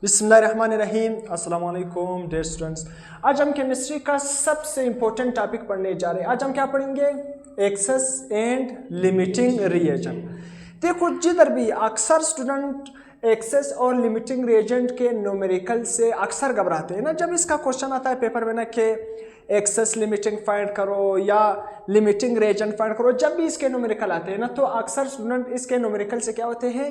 बिस्मिल्लाहिर्रहमानिर्रहीम। अस्सलाम वालेकुम डियर स्टूडेंट्स। आज हम केमिस्ट्री का सबसे इम्पोर्टेंट टॉपिक पढ़ने जा रहे हैं। आज हम क्या पढ़ेंगे? Excess and limiting reagent. देखो, जिधर भी अक्सर स्टूडेंट एक्सेस और लिमिटिंग रिएजेंट के न्यूमेरिकल से अक्सर घबराते हैं ना। जब इसका क्वेश्चन आता है पेपर में ना कि एक्सेस लिमिटिंग फाइंड करो या लिमिटिंग रिएजेंट फाइंड करो, जब भी इसके न्यूमेरिकल आते हैं ना तो अक्सर स्टूडेंट इसके न्यूमेरिकल से क्या होते हैं?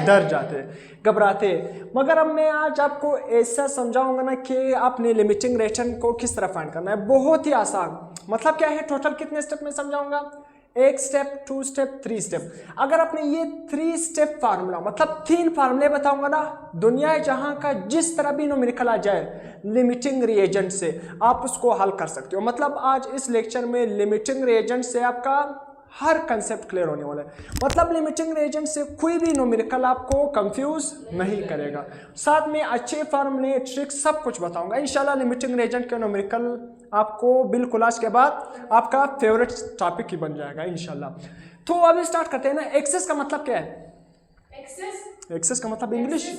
डर जाते हैं, घबराते हैं। मगर अब मैं आज आपको ऐसा समझाऊंगा ना कि आपने लिमिटिंग रिएजेंट को किस तरह फाइंड करना है। बहुत ही आसान। मतलब क्या है, टोटल कितने स्टेप में समझाऊंगा? 1 स्टेप, 2 स्टेप, 3 स्टेप। अगर आपने ये 3 स्टेप फार्मूला, मतलब 3 फार्मूले बताऊंगा ना, दुनिया जहां का जिस तरह भी न्यूमेरिकल आ जाए लिमिटिंग रिएजेंट से आप उसको हल कर सकते हो। मतलब आज इस लेक्चर में लिमिटिंग रिएजेंट से आपका हर कंसेप्ट क्लियर होने वाला है। मतलब लिमिटिंग रिएजेंट से कोई भी न्यूमेरिकल आपको कंफ्यूज नहीं करेगा। साथ में अच्छे फार्मूले, ट्रिक्स, सब कुछ बताऊंगा इंशाल्लाह। लिमिटिंग रिएजेंट के न्यूमेरिकल आपको बिल्कुल आज के बाद आपका फेवरेट टॉपिक ही बन जाएगा इंशाल्लाह। तो अभी स्टार्ट करते हैं ना। एक्सेस का मतलब क्या है? एक्सेस का मतलब इंग्लिश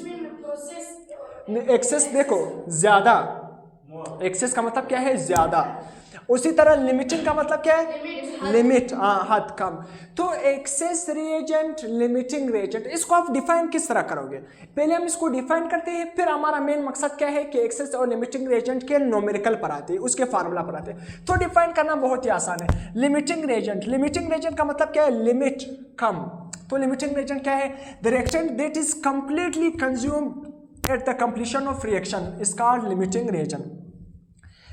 एक्सेस देखो ज्यादा। एक्सेस का मतलब क्या है? ज्यादा। उसी तरह लिमिटिंग का मतलब क्या है? लिमिट, हद, कम। तो एक्सेस रिएजेंट, लिमिटिंग रिएजेंट, इसको आप डिफाइन किस तरह करोगे? पहले हम इसको डिफाइन करते हैं, फिर हमारा मेन मकसद क्या है कि एक्सेस और लिमिटिंग रिएजेंट के न्यूमेरिकल पर आते हैं, उसके फार्मूला पर आते हैं। तो डिफाइन करना बहुत ही आसान है। लिमिटिंग रिएजेंट, लिमिटिंग रिएजेंट का मतलब क्या है? लिमिट, कम। तो लिमिटिंग रिएजेंट क्या है? The reactant that is completely consumed at the completion of reaction is called limiting reagent.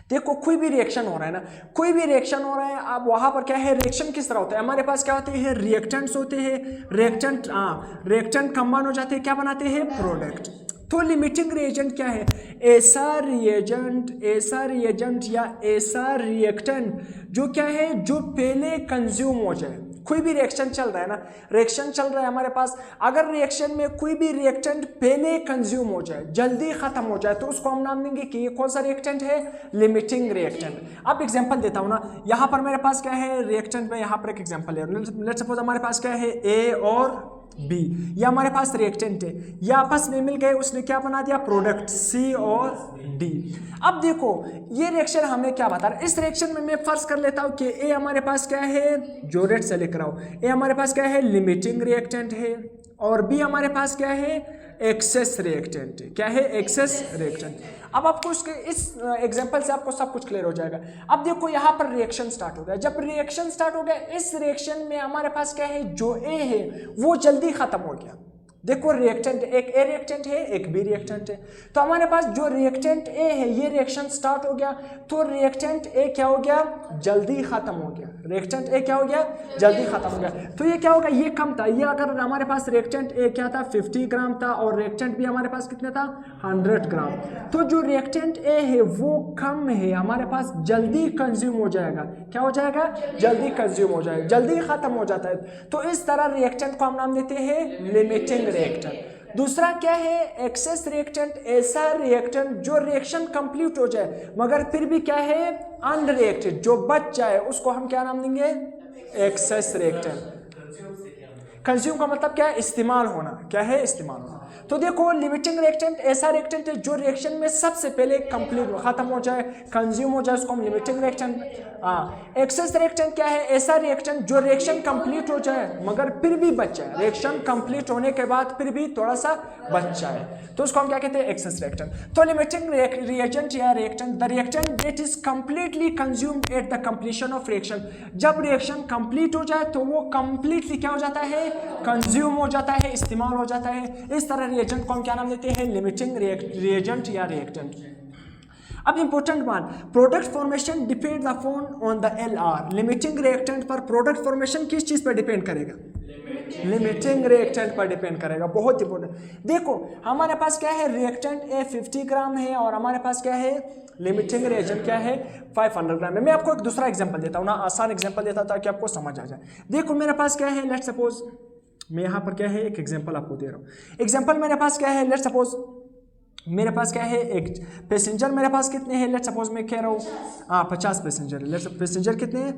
देखो, कोई भी रिएक्शन हो रहा है ना, कोई भी रिएक्शन हो रहा है, अब वहां पर क्या है? रिएक्शन किस तरह होता है? हमारे पास क्या होते हैं? रिएक्टेंट्स होते हैं। रिएक्टेंट कंबाइन हो जाते हैं, क्या बनाते हैं? प्रोडक्ट। तो लिमिटिंग रिएजेंट क्या है? ऐसा रिएजेंट या ऐसा रिएक्टेंट जो क्या है, जो पहले कंज्यूम हो जाए। कोई भी रिएक्शन चल रहा है ना, रिएक्शन चल रहा है हमारे पास, अगर रिएक्शन में कोई भी रिएक्टेंट पहले कंज्यूम हो जाए, जल्दी खत्म हो जाए, तो उसको हम नाम देंगे कि ये कौन सा रिएक्टेंट है? Limiting reactant. अब एग्जांपल देता हूं ना, यहां पर मेरे पास क्या है? रिएक्टेंट में यहां पर एक एग्जांपल है। लेट्स सपोज हमारे पास क्या है? ए और बी, ये हमारे पास रिएक्टेंट है, ये आपस में मिल गए, उसने क्या बना दिया? प्रोडक्ट, सी और डी। अब देखो, ये रिएक्शन हमें क्या बता रहा है? इस रिएक्शन में मैं फर्ज कर लेता हूं कि ए हमारे पास क्या है? जो रेड से लिख रहा हूं, ए हमारे पास क्या है? लिमिटिंग रिएक्टेंट है, और बी हमारे पास क्या है? एक्सेस रिएक्टेंट है। क्या है? Excess reactant. अब आपको इसके इस एग्जांपल से आपको सब कुछ क्लियर हो जाएगा। अब देखो, यहाँ पर रिएक्शन स्टार्ट हो गया। जब रिएक्शन स्टार्ट हो गया, इस रिएक्शन में हमारे पास क्या है? जो ए है वो जल्दी खत्म हो गया। देखो, रिएक्टेंट, एक ए रिएक्टेंट है, एक बी रिएक्टेंट है। तो हमारे पास जो रिएक्टेंट ए है, ये रिएक्शन स्टार्ट हो गया, तो रिएक्टेंट ए क्या हो गया? जल्दी खत्म हो गया। रिएक्टेंट ए क्या हो गया? जल्दी खत्म हो गया। तो ये क्या होगा? ये कम था। ये अगर हमारे पास रिएक्टेंट ए क्या था? 50 ग्राम था, और रिएक्टेंट बी हमारे पास कितना था? 100 ग्राम। तो जो रिएक्टेंट ए है वो कम है, हमारे पास जल्दी कंज्यूम हो जाएगा। क्या हो जाएगा? जल्दी कंज्यूम हो जाएगा, जल्दी खत्म हो जाता है। तो इस तरह रिएक्टेंट को हम नाम देते हैं लिमिटिंग रिएक्टेंट। दूसरा क्या है? एक्सेस रिएक्टेंट, ऐसा रिएक्टेंट जो रिएक्शन कंप्लीट हो जाए मगर फिर भी क्या है? अनरिएक्टेड, जो बच जाए, उसको हम क्या नाम देंगे? Access reactant. कंज्यूम का मतलब क्या है? इस्तेमाल होना। क्या है? इस्तेमाल होना। तो देखो, लिमिटिंग रिएक्टेंट ऐसा रिएक्टेंट है जो रिएक्शन में सबसे पहले कंप्लीट खत्म हो जाए, कंज्यूम हो जाए, उसको हम लिमिटिंग रिएक्टेंट। एक्सेस रिएक्टेंट क्या है? ऐसा रिएक्टेंट जो रिएक्शन कंप्लीट हो जाए मगर फिर भी बच जाए, रिएक्शन कंप्लीट होने के बाद फिर भी थोड़ा सा बच जाए, तो उसको हम क्या कहते हैं? Excess reactant. तो लिमिटिंग रिएजेंट या reactant, the reactant that is completely consumed at the completion of reaction. जब रिएक्शन कंप्लीट हो जाए तो वो कंप्लीटली क्या हो जाता है? कंज्यूम हो जाता है, इस्तेमाल हो जाता है। इस तरह रिएजेंट को हम क्या नाम देते हैं? लिमिटिंग रिएजेंट या रिएक्टेंट। अब इंपॉर्टेंट बात, product formation depend on the LR। Limiting reactant पर प्रोडक्ट फॉर्मेशन किस चीज पर डिपेंड करेगा? लिमिटिंग रिएक्टेंट पर डिपेंड करेगा। बहुत इंपॉर्टेंट। देखो, हमारे पास क्या है? रिएक्टेंट ए 50 ग्राम है, और हमारे पास क्या है? लिमिटिंग रिएजेंट क्या है? 500 ग्राम है। मैं आपको एक दूसरा एग्जांपल देता हूं ना, आसान एग्जांपल देता ताकि आपको समझ आ जाए। देखो, मेरे पास क्या है? लेट्स सपोज मैं यहाँ पर क्या है? एक एग्जांपल आपको दे रहा हूँ। एग्जांपल मेरे पास क्या है? लेट्स सपोज मेरे पास क्या है? एक पैसेंजर मेरे पास कितने हैं? लेट्स सपोज मैं कह रहा हूँ 50 पैसेंजर है। लेट्स पैसेंजर कितने हैं?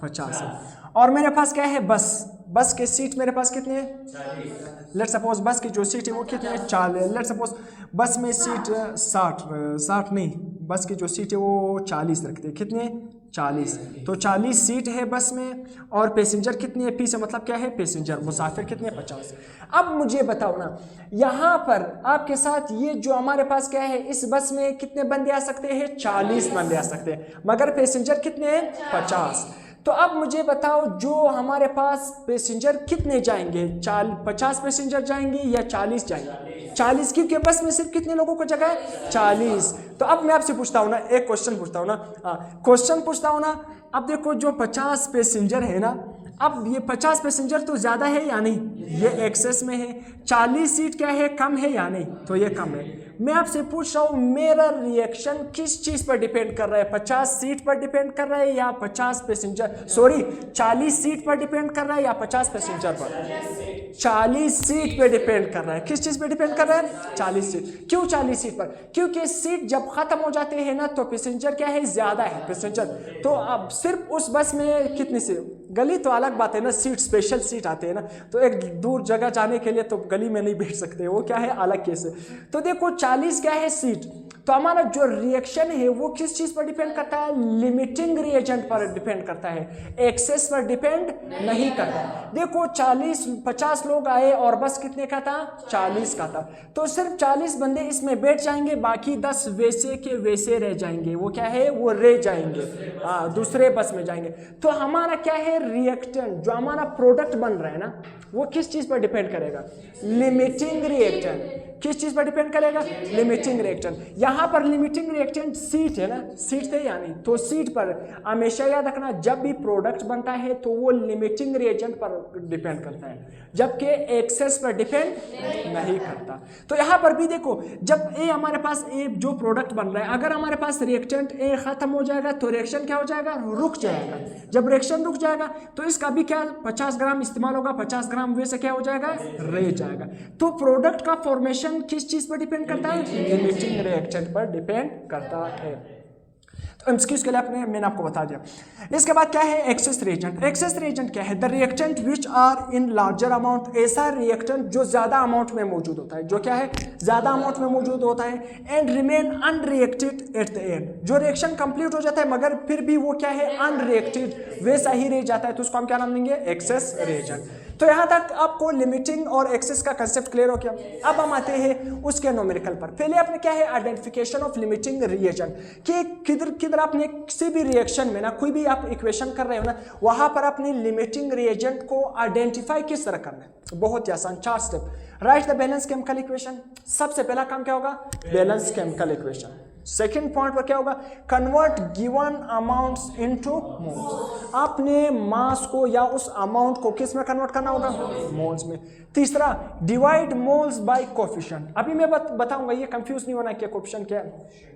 50 है। और मेरे पास क्या है? बस बस के सीट मेरे पास कितने हैं? लेट सपोज बस की जो सीट है वो कितने हैं? 40। लेट सपोज बस में सीट 60 नहीं, बस की जो सीट है वो 40 रखते हैं। कितने? 40। तो 40 सीट है बस में और पैसेंजर कितने हैं? पी से मतलब क्या है? पैसेंजर। मुसाफिर कितने? 50। अब मुझे बताओ ना, यहाँ पर आपके साथ ये जो हमारे पास क्या है, इस बस में कितने बंदे आ सकते हैं? 40 बंदे आ सकते हैं, मगर पैसेंजर कितने हैं? 50। तो अब मुझे बताओ जो हमारे पास पैसेंजर कितने जाएंगे? 50 पैसेंजर जाएंगे या 40 जाएंगे? 40, क्योंकि बस में सिर्फ कितने लोगों को जगह है? 40। तो अब मैं आपसे पूछता हूँ ना, एक क्वेश्चन पूछता हूँ ना, क्वेश्चन पूछता हूँ ना। अब देखो जो 50 पैसेंजर है ना, अब ये 50 पैसेंजर तो ज़्यादा है या नहीं? ये एक्सेस में है। 40 सीट क्या है? कम है या नहीं? तो ये कम है। मैं आपसे पूछ रहा हूँ मेरा रिएक्शन किस चीज़ पर डिपेंड कर रहा है? 50 सीट पर डिपेंड कर रहा है या 50 पैसेंजर, सॉरी 40 सीट पर डिपेंड कर रहा है या 50 पैसेंजर पर? 40 सीट पे डिपेंड कर रहा है। किस चीज़ पे डिपेंड कर रहा है? 40 सीट। क्यों 40 सीट पर? क्योंकि सीट जब ख़त्म हो जाते हैं ना तो पैसेंजर क्या है? ज़्यादा है पैसेंजर। तो अब सिर्फ उस बस में कितने से, गली तो अलग बात है ना, सीट स्पेशल सीट आते हैं ना, तो एक दूर जगह जाने के लिए तो गली में नहीं बैठ सकते, वो क्या है? अलग केस है। तो देखो 40 क्या है? सीट। तो हमारा जो रिएक्शन है वो किस चीज़ पर डिपेंड करता है? लिमिटिंग रिएजेंट पर डिपेंड करता है, एक्सेस पर डिपेंड नहीं करता। देखो 50 लोग आए और बस कितने का था? 40 का था। तो सिर्फ 40 बंदे इसमें बैठ जाएंगे, बाकी 10 वैसे के वैसे रह जाएंगे। वो क्या है? वो रह जाएंगे, दूसरे बस में जाएंगे। तो हमारा क्या है? रिएक्टेंट जो हमारा प्रोडक्ट बन रहा है ना, वो किस चीज़ पर डिपेंड करेगा? Limiting reactant. किस चीज़ पर डिपेंड करेगा? Limiting reactant. यहाँ पर लिमिटिंग रिएक्टेंट सीट है ना, सीट थे या नहीं? तो सीट पर हमेशा याद रखना, जब भी प्रोडक्ट बनता है तो वो लिमिटिंग रिएजेंट पर डिपेंड करता है, जबकि एक्सेस पर डिपेंड नहीं करता। तो यहाँ पर भी देखो, जब ए हमारे पास ए जो प्रोडक्ट बन रहा है, अगर हमारे पास रिएक्टेंट ए खत्म हो जाएगा तो रिएक्शन क्या हो जाएगा? रुक जाएगा। जब रिएक्शन रुक जाएगा तो इसका भी क्या 50 ग्राम इस्तेमाल होगा, 50 ग्राम वैसे क्या हो जाएगा? रह जाएगा। तो प्रोडक्ट का फॉर्मेशन किस चीज पर डिपेंड करता है? लिमिटिंग रिएक्टेंट पर डिपेंड करता है। तो एमसीक्यूज के लिए मैंने आपको बता दिया। इसके बाद क्या है? Access reagent. एक्सेस रिएजेंट क्या है? The reactant which are in larger amount, ऐसा रिएक्टेंट जो ज्यादा अमाउंट में मौजूद होता है, जो क्या है? ज्यादा अमाउंट में मौजूद होता है। And remain unreacted at the end, जो रिएक्शन कंप्लीट हो जाता है मगर फिर भी वो क्या है? अनरिएक्टेड, वैसा ही रह जाता है, तो उसको हम क्या नाम देंगे? Access reagent. तो यहाँ तक आपको लिमिटिंग और एक्सेस का कंसेप्ट क्लियर हो गया। अब हम आते हैं उसके न्यूमेरिकल पर। पहले आपने क्या है? आइडेंटिफिकेशन ऑफ लिमिटिंग रिएजेंट, कि किधर आपने किसी भी रिएक्शन में ना, कोई भी आप इक्वेशन कर रहे हो ना, वहां पर अपने लिमिटिंग रिएजेंट को आइडेंटिफाई किस तरह करना है? बहुत ही आसान, 4 step. Right the balance chemical equation. सबसे पहला काम क्या होगा? Balance chemical equation. Second point पर क्या होगा? Convert given amounts into moles. आपने मास को या उस अमाउंट को किस में कन्वर्ट करना होगा? मोल्स में। तीसरा, डिवाइड मोल्स बाय कोफिशिएंट। अभी मैं बताऊंगा, ये कंफ्यूज नहीं होना कि कोफिशिएंट क्या है।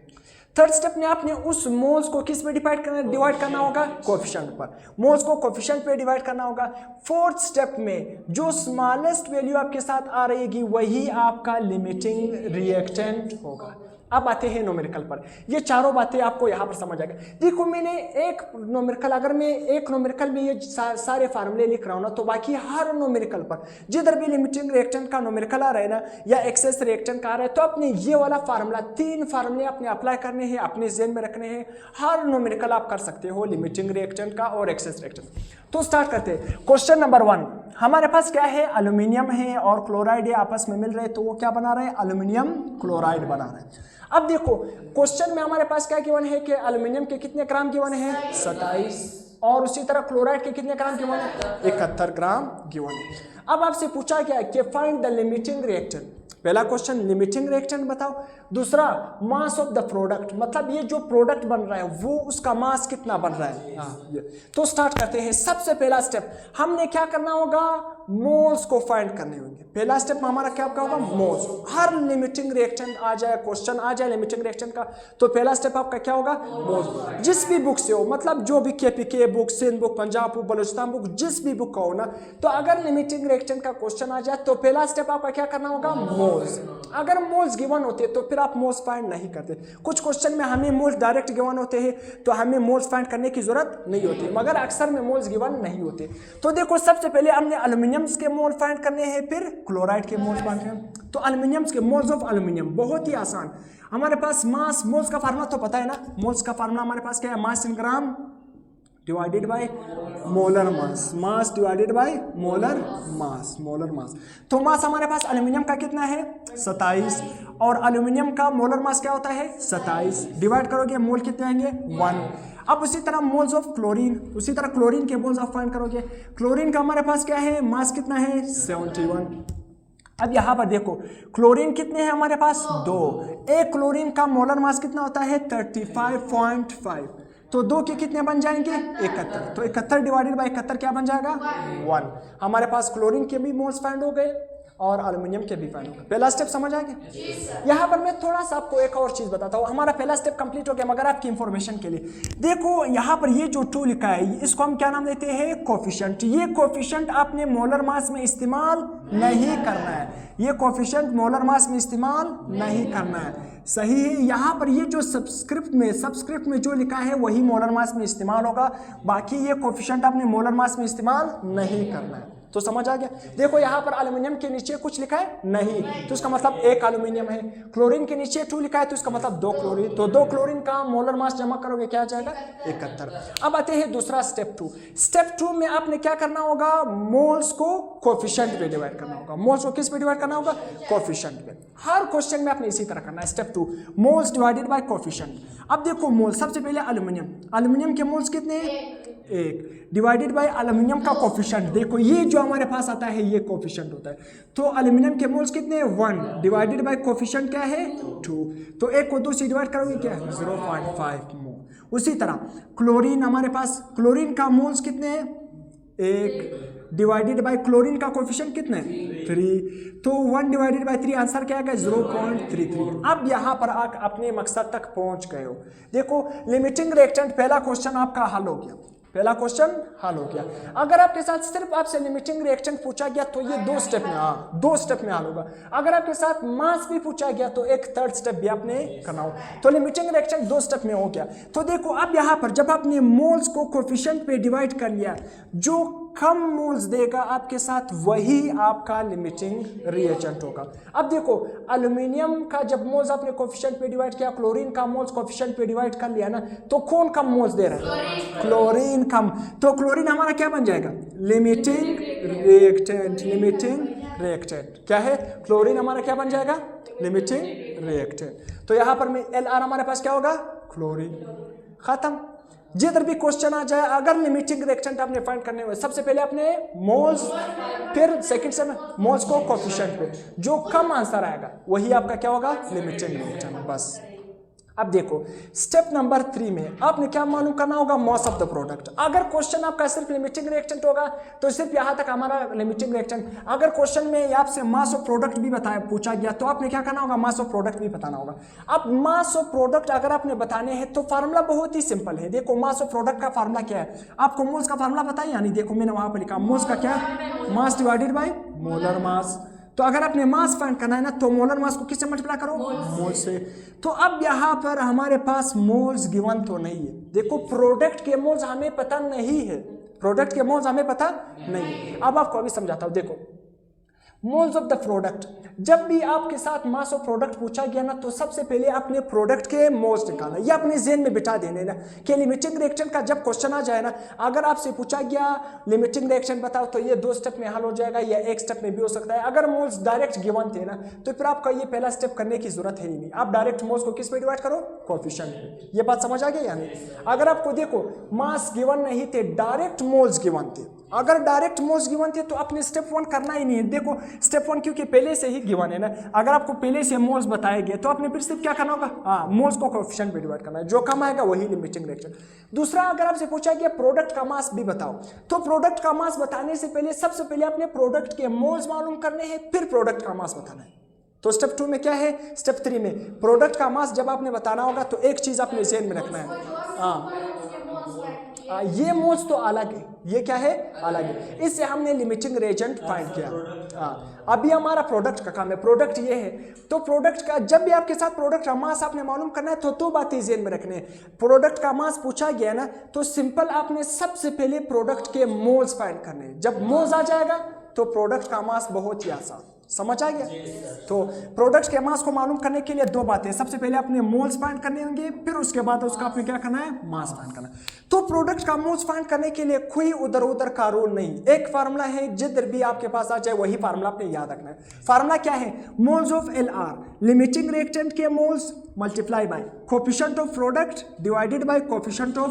थर्ड स्टेप में आपने उस मोल्स को किस में डिवाइड करना होगा? कोफिशिएंट पर। मोल्स को कोफिशिएंट पे डिवाइड करना होगा। फोर्थ स्टेप में जो स्मॉलेस्ट वैल्यू आपके साथ आ रहेगी वही आपका लिमिटिंग रिएक्टेंट होगा। अब आते हैं न्यूमेरिकल पर। ये चारों बातें आपको यहाँ पर समझ आएगा। देखो मैंने एक न्यूमेरिकल, अगर मैं एक न्यूमेरिकल में ये सारे फार्मूले लिख रहा हूँ ना, तो बाकी हर न्यूमेरिकल पर जिधर भी लिमिटिंग रिएक्टेंट का न्यूमेरिकल आ रहा है ना, या एक्सेस रिएक्टेंट का आ रहा है, तो अपने ये वाला फार्मूला, 3 फार्मूले अपने अप्लाई करने हैं, अपने जेन में रखने हैं। हर न्यूमेरिकल आप कर सकते हो लिमिटिंग रिएक्टेंट का और एक्सेस रिएक्टेंट। तो स्टार्ट करते हैं। क्वेश्चन नंबर 1, हमारे पास क्या है? एल्यूमिनियम है और क्लोराइड ये आपस में मिल रहे हैं, तो वो क्या बना रहे हैं? एल्यूमिनियम क्लोराइड बना रहे हैं। अब देखो क्वेश्चन में हमारे पास क्या गिवन है कि एल्यूमिनियम के कितने ग्राम गिवन है? 27, और उसी तरह क्लोराइड के कितने ग्राम गिवन है? 71 ग्राम गिवन है। अब आपसे पूछा क्या है कि फाइंड द लिमिटिंग रिएक्टेंट। पहला क्वेश्चन लिमिटिंग रिएक्टेंट बताओ। दूसरा मास ऑफ द प्रोडक्ट, मतलब ये जो प्रोडक्ट बन रहा है वो उसका मास कितना बन रहा है। तो स्टार्ट करते हैं। सबसे पहला स्टेप हमने क्या करना होगा? मोल्स को फाइंड करने होंगे। पहला स्टेप में हमारा क्या होगा, मोल्स। हर लिमिटिंग रिएक्शन आ जाए, क्वेश्चन आ जाए लिमिटिंग रिएक्शन का, तो पहला स्टेप आपका क्या होगा, मोल्स। जिस भी बुक से हो, मतलब जो भी KPK book, Sindh book, Punjab book, Balochistan book, जिस भी बुक का हो ना, तो अगर लिमिटिंग रिएक्शन का क्वेश्चन आ जाए तो पहला स्टेप आपका क्या करना होगा, मोल्स। अगर मोल्स गिवन होते तो फिर आप मोल्स फाइंड नहीं करते। कुछ क्वेश्चन में हमें मोल्स डायरेक्ट गिवन होते हैं तो हमें मोल्स फाइंड करने की जरूरत नहीं होती, मगर अक्सर में मोल्स गिवन नहीं होते। तो देखो सबसे पहले हमने एल्यूमिनियम्स के मोल फाइंड करने हैं, फिर क्लोराइड के मोल्स फाइंड करने। तो एल्यूमिनियम्स के मोल्स ऑफ एल्यूमिनियम बहुत ही आसान। हमारे पास मास, मोल्स का फार्मूला तो पता है ना, मोल्स का फार्मूला हमारे पास क्या है, mass in gram divided by molar mass, mass divided by molar mass, molar mass. तो मास हमारे पास एल्यूमिनियम का कितना है, 27, और एल्यूमिनियम का मोलर मास क्या होता है, 27, डिवाइड करोगे मोल कितने आएंगे, 1। अब उसी तरह मोल्स ऑफ क्लोरीन, उसी तरह क्लोरीन के मोल्स आप फाइंड करोगे। क्लोरीन का हमारे पास क्या है, मास कितना है, 71। अब यहाँ पर देखो क्लोरीन कितने हैं हमारे पास, 2। एक क्लोरीन का मोलर मास कितना होता है, 35.5। तो 2 के कितने बन जाएंगे, 71। तो 71 डिवाइडेड बाय 71 क्या बन जाएगा, 1। हमारे पास क्लोरीन के भी मोल्स फाइंड हो गए और एल्यूमिनियम के भी फाइंड हो गए। पहला स्टेप समझ आ गया। यहाँ पर मैं थोड़ा सा आपको एक और चीज बताता हूँ। हमारा पहला स्टेप कंप्लीट हो गया, मगर आपकी इंफॉर्मेशन के लिए देखो यहाँ पर ये जो 2 लिखा है, इसको हम क्या नाम देते हैं, कोफिशिएंट। ये कोफिशिएंट आपने मोलर मास में इस्तेमाल नहीं करना है, ये कोफिशिएंट मोलर मास में इस्तेमाल नहीं करना है, सही है। यहाँ पर ये जो सबस्क्रिप्ट में जो लिखा है वही मोलर मास में इस्तेमाल होगा, बाकी ये कोफिशिएंट आपने मोलर मास में इस्तेमाल नहीं करना है। तो समझ आ गया। देखो यहाँ पर एल्यूमिनियम के नीचे कुछ लिखा है नहीं, तो इसका मतलब 1 एल्यूमिनियम है। क्लोरीन के नीचे 2 लिखा है तो इसका मतलब 2 क्लोरीन, तो 2 क्लोरीन का मोलर मास जमा करोगे क्या आ जाएगा, 71। अब आते हैं दूसरा स्टेप 2। स्टेप 2 में आपने क्या करना होगा, मोल्स को कोफिशिएंट पे डिवाइड करना होगा। मोल्स को किस पे डिवाइड करना होगा, कोफिशिएंट पे। हर क्वेश्चन में आपने इसी तरह करना है। Step 2 moles divided by coefficient. अब देखो मोल, सबसे पहले एल्यूमिनियम के मोल्स कितने हैं, 1 डिवाइडेड बाय एल्यूमिनियम का कोफिशिएंट। देखो ये जो हमारे पास आता है ये कोफिशिएंट होता है, तो एल्यूमिनियम के मोल्स कितने हैं, 1 डिवाइडेड बाय कोफिशिएंट क्या है, 2। तो 1 को 2 से डिवाइड करोगे क्या है, 0.5 मोल। उसी तरह क्लोरीन, हमारे पास क्लोरीन का मोल्स कितने हैं, 1 डिवाइडेड बाय क्लोरीन का कोफिशिएंट कितने हैं, 3। तो 1 डिवाइडेड बाय 3 आंसर क्या आएगा, 0.33। अब यहाँ पर आप अपने मकसद तक पहुंच गए हो। देखो लिमिटिंग रिएक्टेंट पहला क्वेश्चन आपका हल हो गया, पहला क्वेश्चन हल हो गया। अगर आपके साथ सिर्फ आपसे लिमिटिंग रिएक्टेंट पूछा गया तो ये 2 स्टेप में, 2 स्टेप में हल होगा। अगर आपके साथ मास भी पूछा गया तो एक 3rd स्टेप भी आपने करना हो। तो लिमिटिंग रिएक्टेंट 2 स्टेप में हो गया। तो देखो अब यहाँ पर जब आपने मोल्स को कोफिशिएंट पे डिवाइड कर लिया, जो कम मोल्स देगा आपके साथ वही आपका लिमिटिंग रिएजेंट होगा। अब देखो एल्यूमिनियम का जब मोल्स आपने कोफिशिएंट पे डिवाइड किया, क्लोरीन का मोल्स कोफिशिएंट पे डिवाइड कर लिया ना, तो कौन कम मोल्स दे रहा है, क्लोरीन कम। तो क्लोरीन हमारा क्या बन जाएगा, लिमिटिंग रिएक्टेंट। लिमिटिंग रिएक्टेंट क्या है, क्लोरीन हमारा क्या बन जाएगा, लिमिटिंग रिएक्टेंट। तो यहां पर में Lr हमारे पास क्या होगा, क्लोरीन। खत्म। जिधर भी क्वेश्चन आ जाए, अगर लिमिटिंग रिएक्टेंट आपने फाइंड करने हुए, सबसे पहले आपने मोल्स, फिर सेकंड से मोल्स को कोफिशिएंट पे, जो कम आंसर आएगा वही आपका क्या होगा, लिमिटिंग रिएक्टेंट। बस। अब देखो स्टेप नंबर 3 में आपने क्या मालूम करना होगा, मास ऑफ द प्रोडक्ट। अगर क्वेश्चन आपका सिर्फ लिमिटिंग रिएक्टेंट होगा तो सिर्फ यहाँ तक हमारा लिमिटिंग रिएक्टेंट। अगर क्वेश्चन में आपसे मास ऑफ प्रोडक्ट भी पूछा गया तो आपने क्या करना होगा, मास ऑफ प्रोडक्ट भी बताना होगा। अब मास ऑफ प्रोडक्ट अगर आपने बताने हैं तो फार्मूला बहुत ही सिंपल है। देखो मास ऑफ प्रोडक्ट का फार्मूला क्या है, आपको मोल्स का फार्मूला पता है यानी, देखो मैंने वहां पर लिखा मोल्स का क्या, मास डिवाइडेड बाय मोलर मास। तो अगर आपने मास फाइंड करना है ना तो मोलर मास को किससे मल्टीप्लाई करो, मोल से। तो अब यहाँ पर हमारे पास मोल्स गिवन तो नहीं है। देखो प्रोडक्ट के मोल्स हमें पता नहीं है, प्रोडक्ट के मोल्स हमें पता नहीं है। अब आपको अभी समझाता हूँ। देखो मोल्स ऑफ द प्रोडक्ट, जब भी आपके साथ मास ऑफ प्रोडक्ट पूछा गया ना तो सबसे पहले अपने प्रोडक्ट के मोल्स निकालना, ये अपने जेहन में बिठा देने ना कि लिमिटिंग रिएक्शन का जब क्वेश्चन आ जाए ना, अगर आपसे पूछा गया लिमिटिंग रिएक्शन बताओ तो ये 2 स्टेप में हल हो जाएगा या 1 स्टेप में भी हो सकता है। अगर मोल्स डायरेक्ट गिवन थे ना तो फिर आपका ये पहला स्टेप करने की जरूरत है ही नहीं, आप डायरेक्ट मोल्स को किस पे डिवाइड करो, कोफिशिएंट पे। ये बात समझ आ गई यानी, अगर आपको देखो मास गिवन नहीं थे, डायरेक्ट मोल्स गिवन थे, अगर डायरेक्ट मोल्स गिवन थे तो आपने स्टेप 1 करना ही नहीं है। देखो स्टेप 1 क्योंकि पहले से ही गिवन है ना, अगर आपको पहले से मोल्स बताए गए तो आपने फिर सिर्फ क्या करना होगा, हाँ मोल्स को कोएफिशिएंट में डिवाइड करना है, जो कम आएगा वही लिमिटिंग रिएक्शन। दूसरा, अगर आपसे पूछा गया प्रोडक्ट का मास भी बताओ, तो प्रोडक्ट का मास बताने से पहले सबसे पहले आपने प्रोडक्ट के मोल्स मालूम करने हैं, फिर प्रोडक्ट का मास बताना है। तो स्टेप 2 में क्या है, स्टेप 3 में प्रोडक्ट का मास जब आपने बताना होगा तो एक चीज आपने ज़हन में रखना है, ये मोल्स तो अलग है, ये क्या है अलग है, इससे हमने लिमिटिंग रिएजेंट फाइंड किया। अभी हमारा प्रोडक्ट का काम है, प्रोडक्ट ये है, तो प्रोडक्ट का जब भी आपके साथ प्रोडक्ट का मास आपने मालूम करना है तो दो बातें ज़हन में रखने हैं। प्रोडक्ट का मास पूछा गया ना तो सिंपल आपने सबसे पहले प्रोडक्ट के मोल्स फाइंड करने हैं। जब मोल्स आ जाएगा तो प्रोडक्ट का मास बहुत ही आसान, समझ आ गया। तो प्रोडक्ट के मास को मालूम करने के लिए दो बातें, सबसे पहले अपने मोल्स फाइंड करने होंगे, फिर उसके बाद उसका आपने क्या करना है, मास फाइंड करना है। तो प्रोडक्ट का मोल्स फाइंड करने के लिए कोई उधर उधर का रूल नहीं, एक फार्मूला है, जिधर भी आपके पास आ जाए वही फार्मूला आपने याद रखना है। फार्मूला क्या है, moles of LR limiting reactant के moles multiply by coefficient of product divided by coefficient of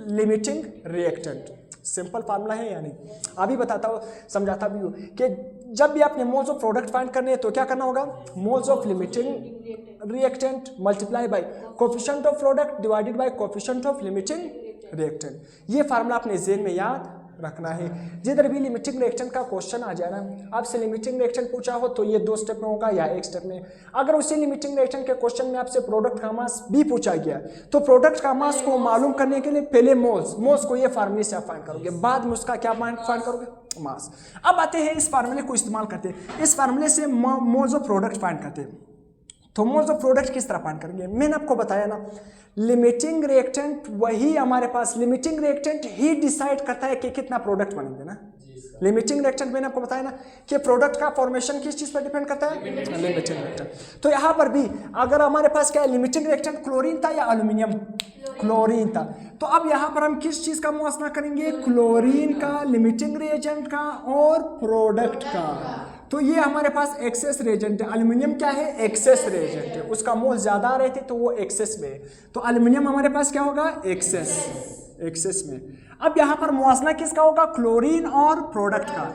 limiting reactant. Simple formula है या नहीं, अभी बताता हूँ, समझाता भी हूँ कि जब भी आपने मोल्स ऑफ प्रोडक्ट फाइंड करने हैं तो क्या करना होगा, moles of limiting reactant multiply by coefficient of product divided by coefficient of limiting reactant. ये फार्मूला अपने ज़हन में याद रखना है। जिधर भी लिमिटिंग रिएक्टेंट का क्वेश्चन आ जाए ना, आपसे लिमिटिंग रिएक्टेंट पूछा हो तो ये 2 स्टेप में होगा या 1 स्टेप में। अगर उसी लिमिटिंग रिएक्टेंट के क्वेश्चन में आपसे प्रोडक्ट का मास भी पूछा गया तो प्रोडक्ट का मास को मालूम करने के लिए पहले मोल्स को ये फार्मूले से आप फाइंड करोगे, बाद में उसका क्या फाइंड करोगे, मास। अब आते हैं इस फार्मूले को इस्तेमाल करते हैं, इस फार्मूले से मोल्स ऑफ प्रोडक्ट फाइंड करते हैं। तो मोल्स ऑफ प्रोडक्ट किस तरह फाइंड करेंगे, मैंने आपको बताया ना, लिमिटिंग रिएक्टेंट वही हमारे पास, लिमिटिंग रिएक्टेंट ही डिसाइड करता है कि कितना प्रोडक्ट बनेंगे ना। लिमिटिंग रिएक्टेंट मैंने आपको बताया ना कि प्रोडक्ट का फॉर्मेशन किस चीज पर डिपेंड करता है, लिमिटिंग रिएक्टेंट। तो यहाँ पर भी अगर हमारे पास क्या है, लिमिटिंग रिएक्टेंट क्लोरीन था या एल्यूमिनियम, क्लोरीन था, तो अब यहाँ पर हम किस चीज का मुआवजा करेंगे, क्लोरीन का, लिमिटिंग रिएजेंट का और प्रोडक्ट का। तो ये हमारे पास एक्सेस रिएजेंट है, एल्यूमिनियम क्या है, एक्सेस रिएजेंट है, उसका मोल ज्यादा आ रहे थे तो वो एक्सेस में है, तो एल्यूमिनियम हमारे पास क्या होगा, एक्सेस में। अब यहाँ पर मुआवजा किसका होगा, क्लोरीन और प्रोडक्ट का,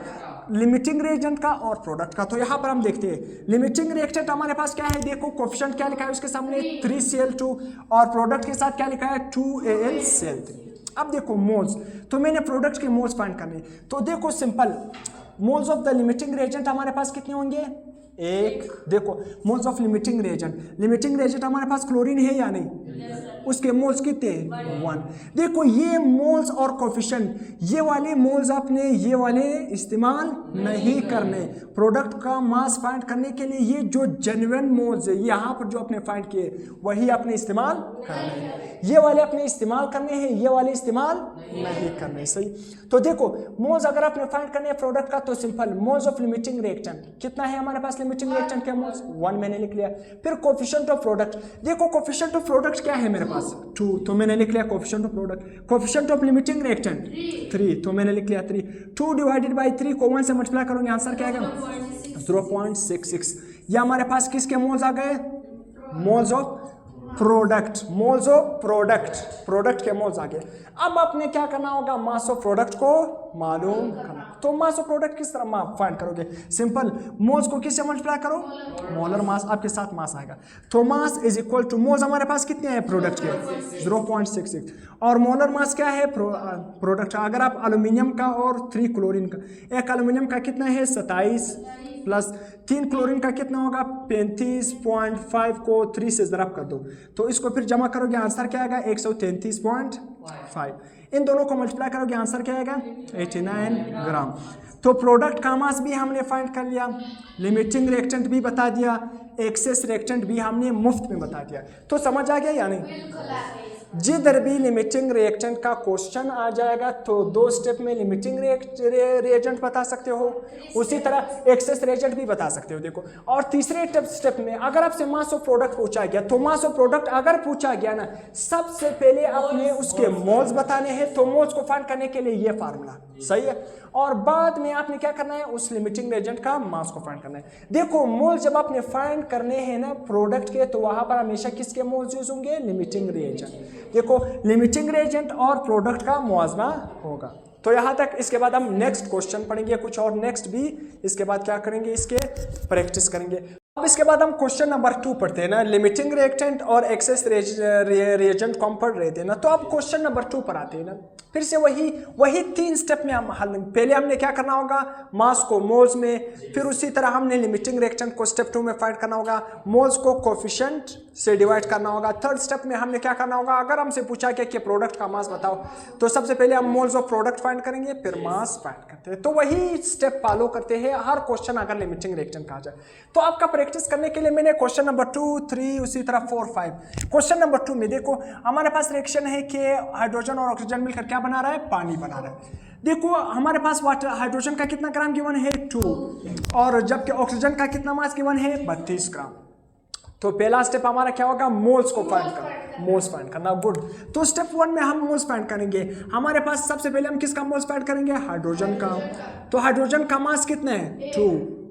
लिमिटिंग रिएजेंट का और प्रोडक्ट का। तो यहाँ पर हम देखते हैं लिमिटिंग रिएक्टेंट हमारे पास क्या है, देखो कोएफिशिएंट क्या लिखा है उसके सामने 3Cl2 और प्रोडक्ट के साथ क्या लिखा है 2AlCl3। अब देखो मोल्स, तो मैंने प्रोडक्ट के मोल्स फाइंड करने, तो देखो simple, moles of the limiting reagent हमारे पास कितने होंगे, 1। देखो मोल्स ऑफ लिमिटिंग रिएजेंट हमारे पास क्लोरीन है या नहीं, उसके मोल्स कितने हैं, 1। देखो ये मोल्स और कोएफिशिएंट, ये वाले मोल्स आपने ये वाले इस्तेमाल नहीं करने, प्रोडक्ट का मास फाइंड करने के लिए ये जो जेन्युइन मोल्स है यहाँ पर जो आपने फाइंड किए वही आपने इस्तेमाल करने हैं, ये वाले आपने इस्तेमाल करने हैं, ये वाले इस्तेमाल नहीं करने, सही। तो देखो मोल्स अगर आपने फाइंड करने हैं प्रोडक्ट का तो simple, moles of limiting reactant कितना है हमारे पास, लिमिटिंग रिएक्टेंट के मोल्स 1 मैंने लिख लिया। फिर कोएफिशिएंट ऑफ प्रोडक्ट, देखो कोएफिशिएंट ऑफ प्रोडक्ट क्या है मेरे पास 2, तो मैंने लिख लिया coefficient of product. Coefficient of limiting reactant 3, तो मैंने लिख लिया 3। 2 डिवाइडेड बाय 3 को 1 से मल्टीप्लाई करोगे आंसर क्या आएगा, 0.66। ये हमारे पास किसके मोल्स आ गए, मोल्स ऑफ प्रोडक्ट, प्रोडक्ट के मोल्स आ गए। अब आपने क्या करना होगा, मास ऑफ प्रोडक्ट को मालूम करना। तो मास ऑफ प्रोडक्ट किस तरह फाइंड करोगे, सिंपल, मोल्स को किससे मल्टीप्लाई करो, मोलर मास, आपके साथ मास आएगा। तो mass is equal to, moles हमारे पास कितने हैं प्रोडक्ट के 0.66 और मोलर मास क्या है प्रोडक्ट का। अगर आप एल्यूमिनियम का और 3 क्लोरीन का, एक एल्यूमिनियम का कितना है 27 प्लस 3 क्लोरीन का कितना होगा 35.5 को 3 से ज़रब कर दो, तो इसको फिर जमा करोगे आंसर क्या आएगा 133.5। इन दोनों को मल्टीप्लाई करोगे आंसर क्या आएगा 89 ग्राम। तो प्रोडक्ट का मास भी हमने फाइंड कर लिया, लिमिटिंग रिएक्टेंट भी बता दिया, एक्सेस रिएक्टेंट भी हमने मुफ्त में बता दिया। तो समझ आ गया या नहीं। जिधर भी लिमिटिंग रिएक्टेंट का क्वेश्चन आ जाएगा तो 2 स्टेप में लिमिटिंग रिएजेंट बता सकते हो, उसी तरह एक्सेस रिएजेंट भी बता सकते हो। देखो, और तीसरे स्टेप में अगर आपसे मास ऑफ प्रोडक्ट पूछा गया तो मास ऑफ प्रोडक्ट अगर पूछा गया ना, सबसे पहले आपने उसके मोल्स बताने हैं, तो मोल्स को फाइंड करने के लिए ये फार्मूला सही है, और बाद में आपने क्या करना है उस लिमिटिंग रिएजेंट का मास को फाइंड करना है। देखो मोल जब आपने फाइंड करने हैं ना प्रोडक्ट के, तो वहां पर हमेशा किसके मोल्स यूज होंगे, लिमिटिंग रिएजेंट। देखो लिमिटिंग रिएजेंट और प्रोडक्ट का मुआवजा होगा। तो यहाँ तक। इसके बाद हम नेक्स्ट क्वेश्चन पढ़ेंगे कुछ और नेक्स्ट भी, इसके बाद क्या करेंगे, इसके प्रैक्टिस करेंगे। अब इसके बाद हम क्वेश्चन नंबर 2 पढ़ते हैं ना, लिमिटिंग रिएक्टेंट और एक्सेस रिएजेंट को हम पढ़ रहे थे ना। तो अब क्वेश्चन नंबर 2 पर आते हैं ना, फिर से वही 3 स्टेप में हम हल। पहले हमने क्या करना होगा, मास को मोल्स में, फिर उसी तरह हमने लिमिटिंग रिएक्टेंट को स्टेप 2 में फाइंड करना होगा, मोल्स को कोफिशिएंट से डिवाइड करना होगा। थर्ड स्टेप में हमने क्या करना होगा, अगर हमसे पूछा कि प्रोडक्ट का मास बताओ, तो सबसे पहले हम मोल्स ऑफ प्रोडक्ट फाइंड करेंगे, फिर मास फाइंड करते हैं। तो वही स्टेप फॉलो करते हैं हर क्वेश्चन अगर लिमिटिंग रिएक्टेंट कहा जाए। तो आपका प्रैक्टिस करने के लिए मैंने क्वेश्चन नंबर 2, 3 उसी तरह 4, 5। क्वेश्चन नंबर 2 में देखो हमारे पास रिएक्शन है कि हाइड्रोजन और ऑक्सीजन मिलकर क्या बना रहा है, पानी बना रहा है। देखो हमारे पास वाटर हाइड्रोजन का कितना ग्राम गिवन है, 2, और जबकि ऑक्सीजन का कितना मास गिवन है, 32 ग्राम। तो पहला स्टेप हमारा क्या होगा, मोल्स को फाइंड करना, मोल्स फाइंड करना। गुड। तो स्टेप 1 में हम मोल्स फाइंड करेंगे। हमारे पास सबसे पहले हम किसका मोल्स फाइंड करेंगे, हाइड्रोजन का। तो हाइड्रोजन का मास कितना है, 2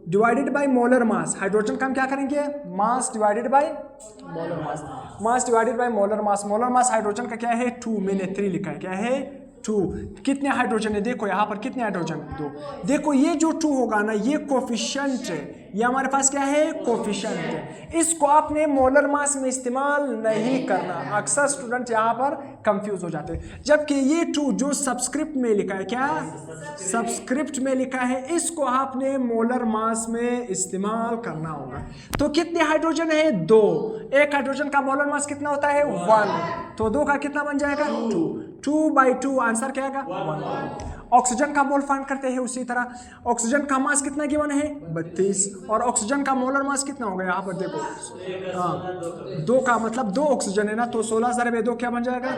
divided by molar mass. Hydrogen का हम क्या करेंगे, मास divided by molar mass, mass divided by molar mass. Molar mass hydrogen का क्या है, 2, मैंने 3 लिखा है, क्या है 2। कितने हाइड्रोजन है, देखो यहाँ पर कितने हाइड्रोजन, 2। देखो ये जो 2 होगा ना, ये कोफिशिएंट है, ये हमारे पास क्या है, कोफिशिएंट है। इसको आपने मोलर मास में इस्तेमाल नहीं करना। अक्सर स्टूडेंट यहाँ पर कंफ्यूज हो जाते हैं। जबकि ये 2 जो सबस्क्रिप्ट में लिखा है, क्या सबस्क्रिप्ट में लिखा है, इसको आपने मोलर मास में इस्तेमाल करना होगा। तो कितने हाइड्रोजन है, 2। एक हाइड्रोजन का मोलर मास कितना होता है, 1। तो 2 का कितना बन जाएगा, 2। 2/2 आंसर क्या आएगा, 1। ऑक्सीजन का मोल फाइंड करते हैं उसी तरह। ऑक्सीजन का मास कितना गिवन है, 32, और ऑक्सीजन का मोलर मास कितना होगा, यहाँ पर देखो, हाँ 2 का मतलब 2 ऑक्सीजन है ना, तो 16/2 क्या बन जाएगा,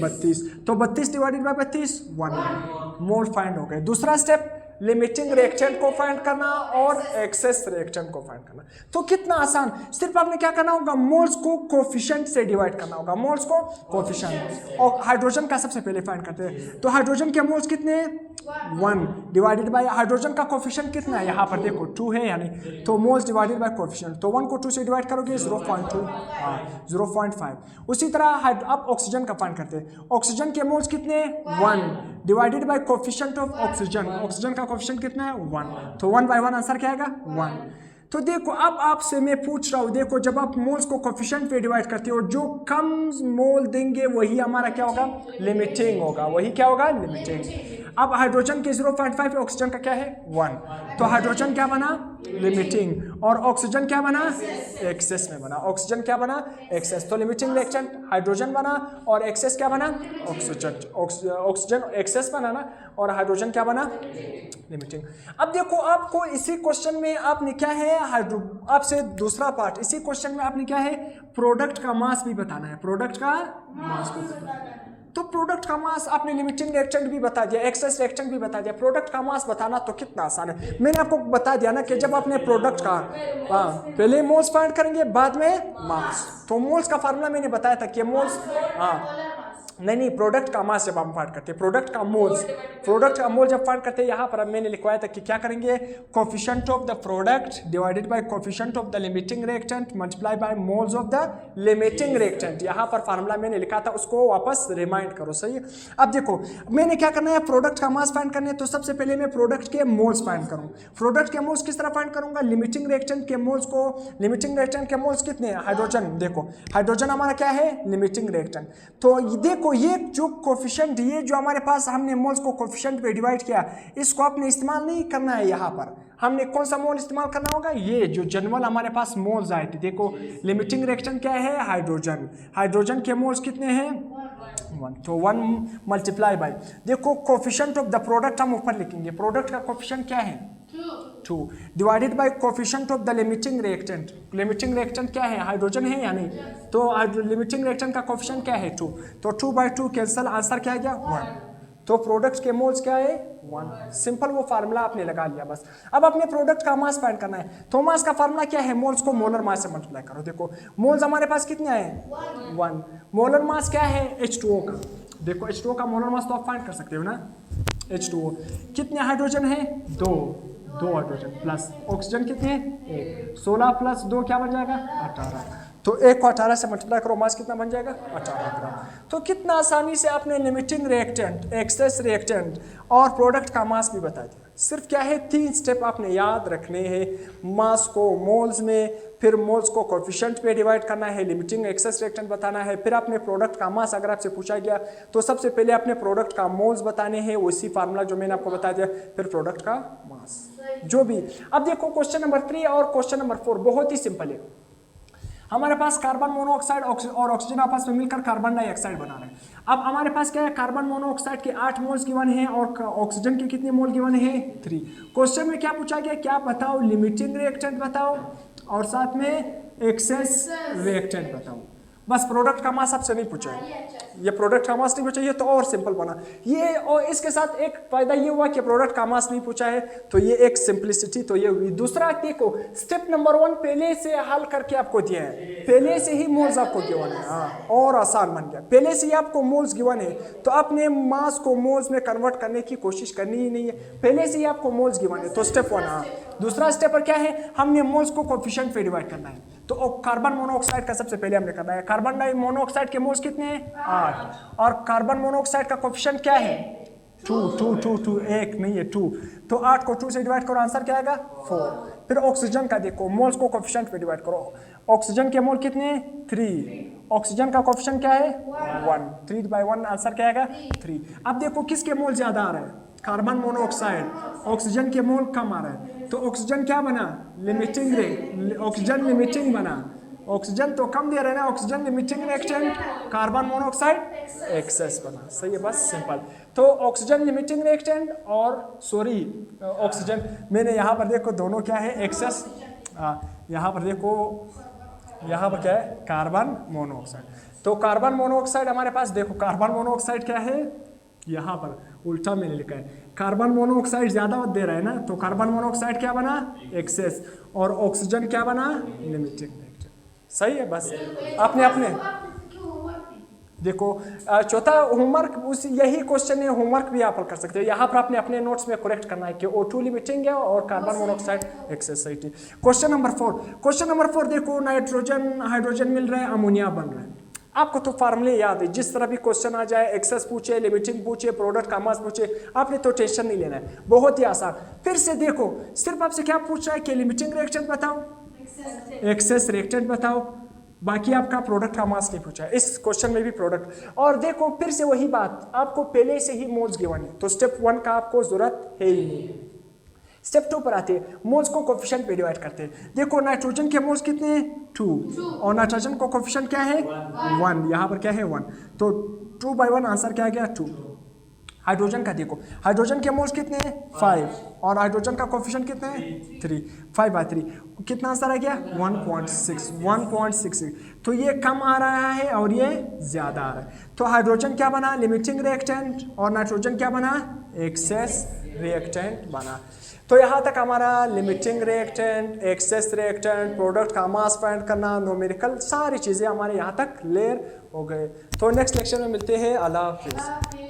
32। तो 32 डिवाइडेड बाय 32, 1 मोल फाइंड हो गए। दूसरा स्टेप लिमिटिंग रिएक्टेंट को फाइंड करना और एक्सेस रिएक्टेंट को फाइंड करना। तो कितना आसान, सिर्फ आपने क्या करना होगा, मोल्स को कोफिशिएंट से डिवाइड करना होगा, मोल्स को कोफिशिएंट। और हाइड्रोजन का सबसे पहले फाइंड करते हैं। तो हाइड्रोजन के मोल्स कितने, 1 डिवाइडेड बाय हाइड्रोजन का कोफिशिएंट कितना है, यहाँ पर देखो 2 है यानी, तो मोल्स डिवाइडेड बाय कोफिशिएंट। तो 1 को 2 से डिवाइड करोगे 0.2, 0.5। उसी तरह अब ऑक्सीजन का फाइंड करते हैं। ऑक्सीजन के मोल्स कितने, 1 divided by coefficient of oxygen. Oxygen का कोफिशिएंट कितना है, 1। तो 1/1 आंसर क्या आएगा, 1। तो देखो अब आपसे मैं पूछ रहा हूँ, देखो जब आप मोल्स को कोफिशिएंट पे डिवाइड करते हो, जो कम मोल देंगे वही हमारा क्या होगा, लिमिटिंग होगा, वही क्या होगा, लिमिटिंग। अब हाइड्रोजन के 0.5, ऑक्सीजन का क्या है, 1। तो हाइड्रोजन क्या बना, लिमिटिंग, और ऑक्सीजन क्या बना, एक्सेस में बना। ऑक्सीजन क्या बना, एक्सेस। तो लिमिटिंग रिएक्टेंट हाइड्रोजन बना और एक्सेस क्या बना, ऑक्सीजन। ऑक्सीजन एक्सेस बना ना, और हाइड्रोजन क्या बना, लिमिटिंग। अब देखो आपको इसी क्वेश्चन में आपने क्या है, आपसे दूसरा पार्ट, इसी क्वेश्चन में आपने क्या है, प्रोडक्ट का मास भी बताना है, प्रोडक्ट का मास भी बताना है। तो प्रोडक्ट का मास आपने लिमिटिंग रिएक्टेंट भी बता दिया, एक्सेस रिएक्टेंट भी बता दिया, प्रोडक्ट का मास बताना तो कितना आसान है। मैंने आपको बता दिया ना कि जब आपने प्रोडक्ट का, पहले मोल्स फाइंड करेंगे बाद में मास। तो मोल्स का फार्मूला मैंने बताया था कि मोल्स, नहीं प्रोडक्ट का मास जब हम फाइंड करते हैं, प्रोडक्ट का मोल जब फाइंड करते हैं, यहाँ पर मैंने लिखवाया था कि क्या करेंगे, coefficient of the product divided bye coefficient of the limiting reactant multiply by moles of the limiting reactant. यहाँ पर फार्मूला मैंने लिखा था, उसको वापस रिमाइंड करो, सही है। अब देखो मैंने क्या करना है, प्रोडक्ट का मास फाइंड करना है, तो सबसे पहले मैं प्रोडक्ट के मोल्स फाइंड करूँ। प्रोडक्ट के मोल्स किस तरह फाइंड करूंगा, लिमिटिंग रिएक्टेंट के मोल्स को, लिमिटिंग रिएक्टेंट के मोल्स कितने हैं, हाइड्रोजन, देखो हाइड्रोजन हमारा क्या है, लिमिटिंग रिएक्टेंट। तो देखो ये जो कोफिशिएंट, ये जो हमारे पास हमने मोल्स को कोफिशिएंट पे डिवाइड किया, इसको आपने इस्तेमाल नहीं करना है। यहाँ पर हमने कौन सा मोल इस्तेमाल करना होगा, ये जो जनरल हमारे पास मोल्स आए थे। देखो लिमिटिंग रिएक्टेंट क्या है, हाइड्रोजन, हाइड्रोजन के मोल्स कितने हैं, 1। तो 1 मल्टीप्लाई बाय, देखो कोफिशिएंट ऑफ द प्रोडक्ट हम ऊपर लिखेंगे, प्रोडक्ट का कोफिशिएंट क्या है, 2 divided by coefficient of the limiting reactant. Limiting reactant क्या है, हाइड्रोजन है या नहीं, तो लिमिटिंग रिएक्टेंट का कोफिशिएंट क्या है, 2। तो 2/2 कैंसिल, आंसर क्या आ गया, 1। तो प्रोडक्ट के मोल्स क्या है, 1। सिंपल वो फार्मूला आपने लगा लिया बस। अब अपने प्रोडक्ट का मास फाइंड करना है, तो मास का फार्मूला क्या है, मोल्स को मोलर मास से मल्टीप्लाई करो। देखो मोल्स हमारे पास कितने आए, 1। मोलर मास क्या है, H2O का। देखो H2O का मोलर मास तो आप फाइंड कर सकते हो ना, H2O कितने हाइड्रोजन है, 2 हाइड्रोजन प्लस ऑक्सीजन कितने, 1। 16 + 2 क्या बन जाएगा, 18। तो 1 को 18 से मल्टीप्लाई करो, मास कितना बन जाएगा 18 ग्राम। तो कितना आसानी से आपने लिमिटिंग रिएक्टेंट, एक्सेस रिएक्टेंट और प्रोडक्ट का मास भी बता दिया। सिर्फ क्या है 3 स्टेप आपने याद रखने हैं। मास को मोल्स में, फिर मोल्स को कोफिशिएंट पे डिवाइड करना है, लिमिटिंग एक्सेस रिएक्टेंट बताना है, फिर आपने प्रोडक्ट का मास अगर आपसे पूछा गया तो सबसे पहले आपने प्रोडक्ट का मोल्स बताने हैं, उसी फार्मूला जो मैंने आपको बता दिया, फिर प्रोडक्ट का मास जो भी। अब देखो क्वेश्चन नंबर 3 और क्वेश्चन नंबर 4 बहुत ही सिंपल है। हमारे पास कार्बन मोनोऑक्साइड और ऑक्सीजन आपस में मिलकर कार्बन डाइऑक्साइड बना रहे हैं। अब हमारे पास क्या है, कार्बन मोनोऑक्साइड के 8 मोल्स गिवन है और ऑक्सीजन के कितने मोल गिवन है 3। क्वेश्चन में क्या पूछा गया, क्या बताओ, लिमिटिंग रिएक्टेंट बताओ और साथ में एक्सेस रिएक्टेंट बताओ। बस प्रोडक्ट का मास आपसे नहीं पूछा है, ये प्रोडक्ट का मास नहीं पूछा, ये तो और सिंपल बना ये। और इसके साथ एक फायदा ये हुआ कि प्रोडक्ट का मास नहीं पूछा है, तो ये एक सिंपलिसिटी तो ये हुई। दूसरा देखो, स्टेप नंबर 1 पहले से हल करके आपको दिया है, पहले से ही मोल्स आपको गिवन है। हाँ, और आसान बन गया, पहले से ही आपको मोल्स गिवन है, तो आपने मास को मोल्स में कन्वर्ट करने की कोशिश करनी ही नहीं है, पहले से ही आपको मोल्स गिवन है। तो स्टेप 1। हाँ, दूसरा स्टेप पर क्या है, हमने मोल्स को कोफिशिएंट पे डिवाइड करना है। तो कार्बन मोनोऑक्साइड का सबसे पहले हमने करना है। कार्बन डाई मोनोऑक्साइड के मोल्स कितने हैं 8 और कार्बन मोनोऑक्साइड का कोफिशिएंट क्या है 2 एक नहीं है 2, तो 8 को 2 से डिवाइड करो, आंसर क्या आएगा 4। फिर ऑक्सीजन का देखो, मोल्स को कोफिशिएंट पे डिवाइड करो। ऑक्सीजन के मोल कितने हैं 3, ऑक्सीजन का कोफिशिएंट क्या है 1, 3/1 आंसर क्या आएगा 3। अब देखो किसके मोल ज्यादा आ रहा है, कार्बन मोनोऑक्साइड, ऑक्सीजन के मोल कम आ रहा है, तो ऑक्सीजन क्या बना, लिमिटिंग रे, ऑक्सीजन लिमिटिंग बना, ऑक्सीजन तो कम दे रहे हैं ना, oxygen limiting reactant, carbon monoxide excess बना। सही है, बस सिंपल। तो ऑक्सीजन लिमिटिंग रिएक्टेंट और सॉरी ऑक्सीजन, मैंने यहाँ पर देखो दोनों क्या है एक्सेस, यहाँ पर देखो, यहाँ पर क्या है कार्बन मोनोऑक्साइड। तो कार्बन मोनोऑक्साइड हमारे पास देखो, कार्बन मोनोऑक्साइड क्या है, यहाँ पर उल्टा मैंने लिखा है, कार्बन मोनोऑक्साइड ज्यादा दे रहा है ना, तो कार्बन मोनोऑक्साइड क्या बना एक्सेस और ऑक्सीजन क्या बना लिमिटिंग रिएक्टेंट। सही है, बस अपने अपने देखो। चौथा होमवर्क, उस यही क्वेश्चन है, होमवर्क भी आप कर सकते हो। यहाँ पर आपने अपने नोट्स में करेक्ट करना है कि O2 लिमिटिंग है और कार्बन मोनोऑक्साइड एक्सेस। सही। क्वेश्चन नंबर 4, क्वेश्चन नंबर 4 देखो, नाइट्रोजन हाइड्रोजन मिल रहा है, अमोनिया बन रहा है। आपको तो फार्मूले याद है, जिस तरह भी क्वेश्चन आ जाए, एक्सेस पूछे, लिमिटिंग पूछे, प्रोडक्ट का मास पूछे, आपने तो टेंशन नहीं लेना है, बहुत ही आसान। फिर से देखो, सिर्फ आपसे क्या पूछ रहा है कि लिमिटिंग रिएक्टेंट बताओ, एक्सेस रिएक्टेंट बताओ, बाकी आपका प्रोडक्ट का मास नहीं पूछा है। इस क्वेश्चन में भी प्रोडक्ट, और देखो फिर से वही बात, आपको पहले से ही मोल्स गिवन है, तो स्टेप 1 का आपको जरूरत है ही नहीं। स्टेप 2 पर आते हैं, मोल्स को कोफिशिएंट पे डिवाइड करते हैं। देखो नाइट्रोजन के मोल्स कितने हैं 2 और नाइट्रोजन को कोफिशिएंट क्या है 1, यहाँ पर क्या है 1, तो 2/1 आंसर क्या आ गया 2। हाइड्रोजन का देखो, हाइड्रोजन के मोल्स कितने हैं 5 और हाइड्रोजन का कोफिशिएंट कितने हैं 3, 5/3, कितना आंसर आ गया 1.6। तो ये कम आ रहा है और ये ज्यादा आ रहा है, तो हाइड्रोजन क्या बना लिमिटिंग रिएक्टेंट और नाइट्रोजन क्या बना एक्सेस रिएक्टेंट बना। तो यहाँ तक हमारा limiting reactant, excess reactant, product का मास फाइंड करना, न्यूमेरिकल, सारी चीज़ें हमारे यहाँ तक क्लियर हो गए। तो नेक्स्ट लेक्चर में मिलते हैं, अल्लाह हाफिज़।